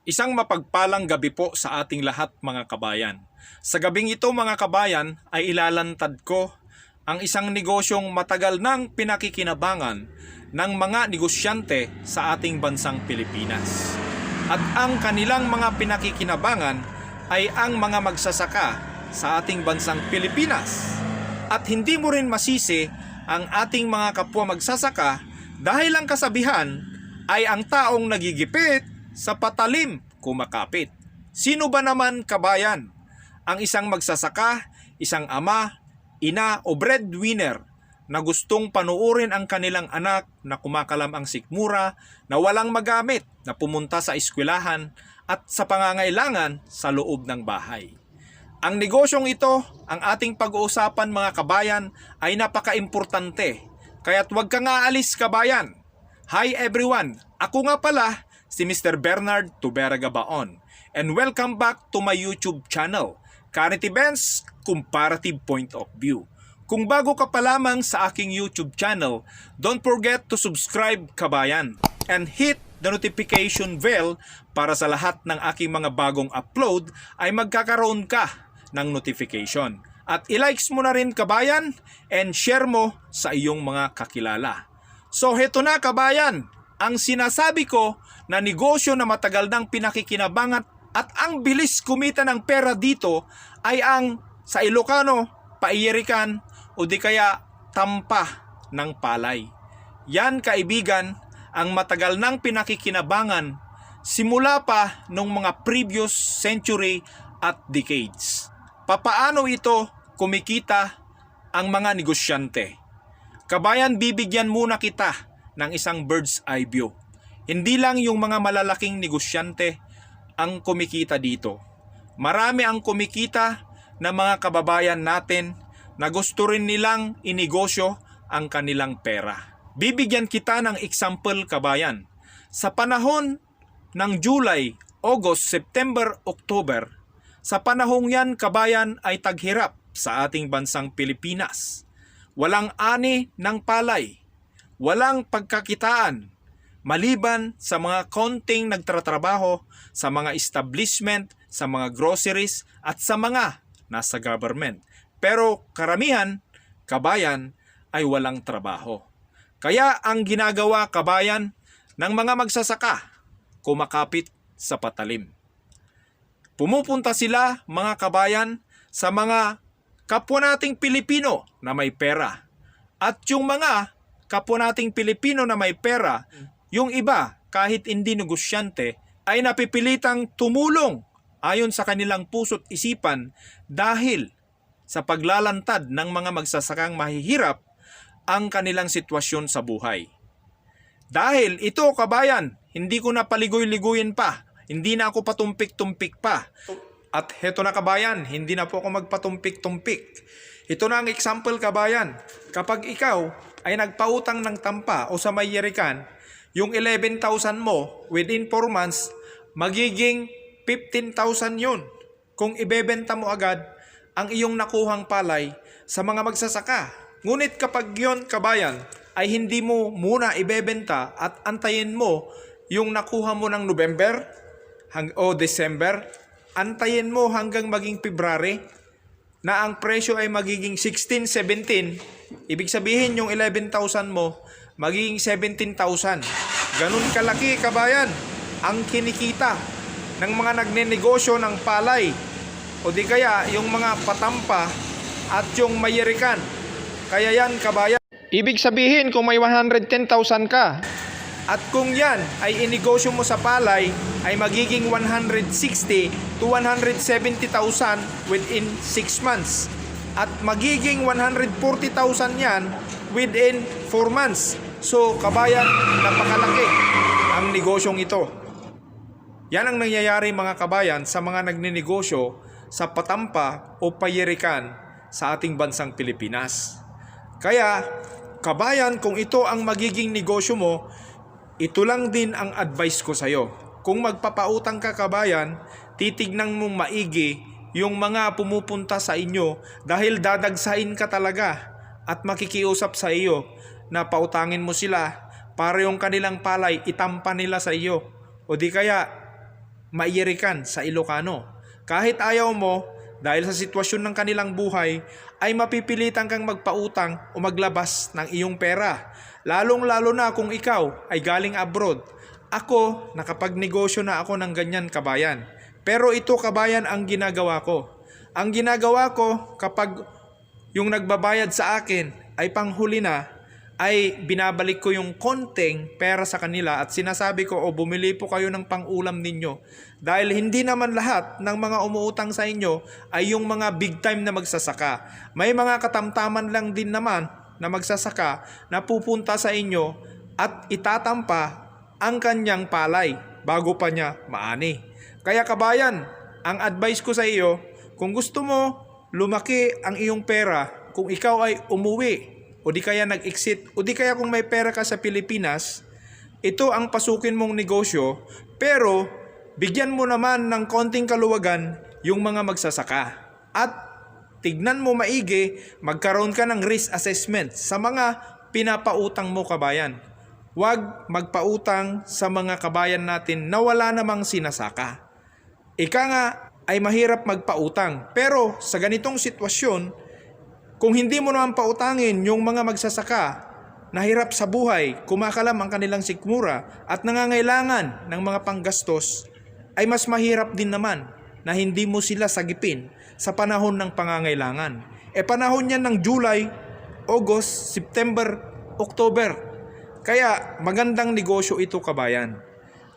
Isang mapagpalang gabi po sa ating lahat mga kabayan. Sa gabing ito mga kabayan ay ilalantad ko ang isang negosyong matagal nang pinakikinabangan ng mga negosyante sa ating bansang Pilipinas. At ang kanilang mga pinakikinabangan ay ang mga magsasaka sa ating bansang Pilipinas. At hindi mo rin masisi ang ating mga kapwa magsasaka dahil ang kasabihan ay ang taong nagigipit sa patalim kumakapit. Sino ba naman kabayan? Ang isang magsasaka, isang ama, ina o breadwinner na gustong panuurin ang kanilang anak na kumakalam ang sikmura, na walang magamit, na pumunta sa eskwelahan at sa pangangailangan sa loob ng bahay. Ang negosyong ito, ang ating pag-uusapan mga kabayan, ay napaka-importante. Kaya't huwag kang aalis kabayan. Hi everyone! Ako nga pala si Mr. Bernard Tuberaga Baon, and welcome back to my YouTube channel, Current Events Comparative Point of View. Kung bago ka pa lamang sa aking YouTube channel, don't forget to subscribe kabayan and hit the notification bell para sa lahat ng aking mga bagong upload ay magkakaroon ka ng notification. At i-likes mo na rin kabayan and share mo sa iyong mga kakilala. So heto na kabayan, ang sinasabi ko na negosyo na matagal nang pinakikinabangan at ang bilis kumita ng pera dito ay ang sa Ilocano, paiyerikan o di kaya tampa ng palay. Yan kaibigan ang matagal nang pinakikinabangan simula pa nung mga previous century at decades. Papaano ito kumikita ang mga negosyante? Kabayan, bibigyan muna kita ng isang bird's eye view. Hindi lang yung mga malalaking negosyante ang kumikita dito. Marami ang kumikita na mga kababayan natin na gusto rin nilang inegosyo ang kanilang pera. Bibigyan kita ng example kabayan. Sa panahon ng July, August, September, October, sa panahong yan kabayan ay taghirap sa ating bansang Pilipinas. Walang ani ng palay, walang pagkakitaan, maliban sa mga konting nagtatrabaho sa mga establishment, sa mga groceries at sa mga nasa government. Pero karamihan, kabayan, ay walang trabaho. Kaya ang ginagawa kabayan ng mga magsasaka, kumakapit sa patalim. Pumupunta sila mga kabayan sa mga kapwa nating Pilipino na may pera. At yung mga kapwa nating Pilipino na may pera, yung iba kahit hindi negosyante ay napipilitang tumulong ayon sa kanilang puso't isipan dahil sa paglalantad ng mga magsasakang mahihirap ang kanilang sitwasyon sa buhay. Dahil ito kabayan, hindi ko na paligoy-ligoyin pa, hindi na ako patumpik-tumpik pa. At heto na kabayan, hindi na po ako magpatumpik-tumpik. Ito na ang example kabayan. Kapag ikaw ay nagpautang ng tampa o sa mayerikan, yung 11,000 mo within 4 months, magiging 15,000 yun. Kung ibebenta mo agad ang iyong nakuhang palay sa mga magsasaka. Ngunit kapag yon kabayan ay hindi mo muna ibebenta at antayin mo yung nakuha mo ng November o December, antayin mo hanggang maging February na ang presyo ay magiging 16, 17. Ibig sabihin yung 11,000 mo magiging 17,000. Ganun kalaki kabayan ang kinikita ng mga nagnenegosyo ng palay o di kaya yung mga patampa at yung mayerikan. Kaya yan kabayan. Ibig sabihin kung may 110,000 ka at kung yan ay inegosyo mo sa palay ay magiging 160 to 170,000 within 6 months. At magiging 140,000 yan within 4 months. So kabayan, napakalaki ang negosyong ito. Yan ang nangyayari mga kabayan sa mga nagninegosyo sa patampa o payerikan sa ating bansang Pilipinas. Kaya kabayan, kung ito ang magiging negosyo mo, ito lang din ang advice ko sa iyo. Kung magpapautang ka kabayan, titignan mong maigi yung mga pumupunta sa inyo dahil dadagsain ka talaga at makikiusap sa iyo na pautangin mo sila para yung kanilang palay itampa nila sa iyo. O di kaya maiyerikan sa Ilocano. Kahit ayaw mo, dahil sa sitwasyon ng kanilang buhay, ay mapipilitan kang magpautang o maglabas ng iyong pera. Lalong-lalo na kung ikaw ay galing abroad. Ako, nakapagnegosyo na ako ng ganyan, kabayan. Pero ito, kabayan, ang ginagawa ko. Ang ginagawa ko kapag yung nagbabayad sa akin ay panghuli na, ay binabalik ko yung konting pera sa kanila at sinasabi ko, o bumili po kayo ng pang-ulam ninyo. Dahil hindi naman lahat ng mga umuutang sa inyo ay yung mga big time na magsasaka. May mga katamtaman lang din naman na magsasaka na pupunta sa inyo at itatampa ang kanyang palay bago pa niya maani. Kaya kabayan, ang advice ko sa iyo, kung gusto mo lumaki ang iyong pera, kung ikaw ay umuwi o di kaya nag-exit, o di kaya kung may pera ka sa Pilipinas, ito ang pasukin mong negosyo, pero bigyan mo naman ng konting kaluwagan yung mga magsasaka. At tignan mo maigi, magkaroon ka ng risk assessment sa mga pinapautang mo, kabayan. Huwag magpautang sa mga kabayan natin na wala namang sinasaka. Ika nga ay mahirap magpautang, pero sa ganitong sitwasyon, kung hindi mo naman pautangin yung mga magsasaka, nahirap sa buhay, kumakalam ang kanilang sikmura at nangangailangan ng mga panggastos, ay mas mahirap din naman na hindi mo sila sagipin sa panahon ng pangangailangan. Panahon yan ng July, August, September, October. Kaya magandang negosyo ito, kabayan.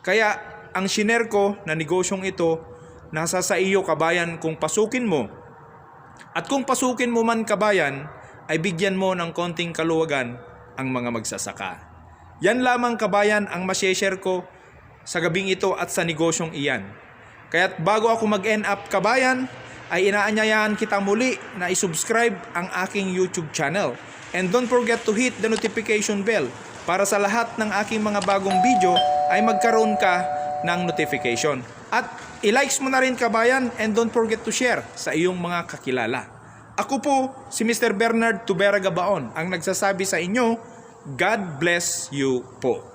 Kaya ang shiner ko na negosyong ito, nasa sa iyo, kabayan, kung pasukin mo. At kung pasukin mo man, kabayan, ay bigyan mo ng konting kaluwagan ang mga magsasaka. Yan lamang, kabayan, ang masyeshare ko sa gabing ito at sa negosyong iyan. Kaya't bago ako mag-end up, kabayan, ay inaanyayahan kita muli na isubscribe ang aking YouTube channel. And don't forget to hit the notification bell para sa lahat ng aking mga bagong video ay magkaroon ka ng notification. At i-likes mo na rin, kabayan, and don't forget to share sa iyong mga kakilala. Ako po si Mr. Bernard Tubera Gabaon ang nagsasabi sa inyo, God bless you po.